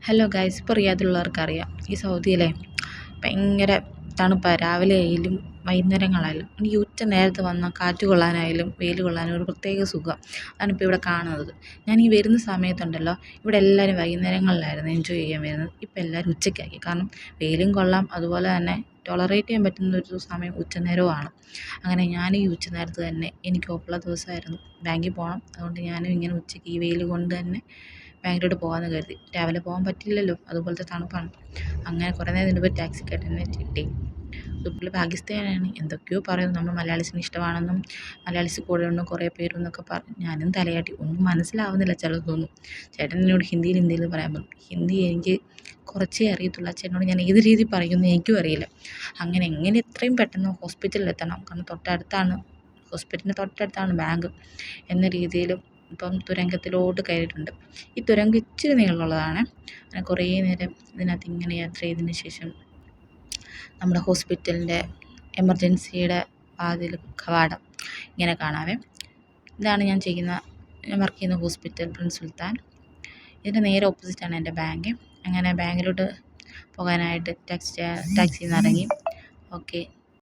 Hello guys, ഇപ്പോൾ റിയാദിലുള്ളവർക്കറിയാം ഈ സൗദിയിലെ ഭയങ്കര തണുപ്പാണ്. രാവിലെ ആയാലും വൈകുന്നേരങ്ങളായാലും ഈ ഉച്ച നേരത്ത് വന്നാൽ കാറ്റ് കൊള്ളാനായാലും വെയിൽ കൊള്ളാനും ഒരു പ്രത്യേക സുഖം. അതാണിപ്പോൾ ഇവിടെ കാണുന്നത്. ഞാൻ ഈ വരുന്ന സമയത്തുണ്ടല്ലോ, ഇവിടെ എല്ലാവരും വൈകുന്നേരങ്ങളിലായിരുന്നു എൻജോയ് ചെയ്യാൻ വരുന്നത്. ഇപ്പോൾ എല്ലാവരും ഉച്ചയ്ക്കാക്കി. കാരണം വെയിലും കൊള്ളാം, അതുപോലെ തന്നെ ടോളറേറ്റ് ചെയ്യാൻ പറ്റുന്ന ഒരു സമയം ഉച്ചനേരവുമാണ്. അങ്ങനെ ഞാൻ ഈ ഉച്ചനേരത്ത് തന്നെ എനിക്ക് ഓപ്പുള്ള ദിവസമായിരുന്നു, ബാങ്കിൽ പോകണം. അതുകൊണ്ട് ഞാനും ഇങ്ങനെ ഉച്ചയ്ക്ക് ഈ വെയിൽ കൊണ്ട് തന്നെ ബാങ്കിലോട്ട് പോകാമെന്ന് കരുതി. രാവിലെ പോകാൻ പറ്റില്ലല്ലോ, അതുപോലത്തെ തണുപ്പാണ്. അങ്ങനെ കുറേ നേരം നിന്നപ്പോൾ ടാക്സിക്കാരനെ കിട്ടി. പുള്ളി പാകിസ്ഥാനാണ്. എന്തൊക്കെയോ പറയുന്നു, നമ്മൾ മലയാളീസിന് ഇഷ്ടമാണെന്നും മലയാളീസ് കൂടെ ഉണ്ട് കുറേ പേരെന്നൊക്കെ പറഞ്ഞു. ഞാനും തലയാട്ടി. ഒന്നും മനസ്സിലാവുന്നില്ല ചിലതൊന്നും. ചേട്ടൻ എന്നോട് ഹിന്ദിയിൽ പറയാൻ പറഞ്ഞു. ഹിന്ദി എനിക്ക് കുറച്ചേ അറിയത്തുള്ളൂ. ചേട്ടനോട് ഞാൻ ഏത് രീതിയിൽ പറയുമെന്ന് എനിക്കും അറിയില്ല. അങ്ങനെ എങ്ങനെ എത്രയും പെട്ടെന്ന് ഹോസ്പിറ്റലിൽ എത്തണം, കാരണം തൊട്ടടുത്താണ്, ഹോസ്പിറ്റലിൻ്റെ തൊട്ടടുത്താണ് ബാങ്ക് എന്ന രീതിയിലും ഇപ്പം തുരങ്കത്തിലോട്ട് കയറിയിട്ടുണ്ട്. ഈ തുരങ്കം ഇച്ചിരി നീളമുള്ളതാണ്. അങ്ങനെ കുറേ നേരം ഇതിനകത്ത് ഇങ്ങനെ യാത്ര ചെയ്തതിന് ശേഷം നമ്മുടെ ഹോസ്പിറ്റലിൻ്റെ എമർജൻസിയുടെ വാതിൽ കവാടം ഇങ്ങനെ കാണാവേ. ഇതാണ് ഞാൻ വർക്ക് ചെയ്യുന്ന ഹോസ്പിറ്റൽ, പ്രിൻസ് സുൽത്താൻ. ഇതിൻ്റെ നേരെ ഓപ്പോസിറ്റാണ് എൻ്റെ ബാങ്ക്. അങ്ങനെ ബാങ്കിലോട്ട് പോകാനായിട്ട് ടാക്സിയിൽ നിന്ന് ഇറങ്ങി. ഓക്കെ,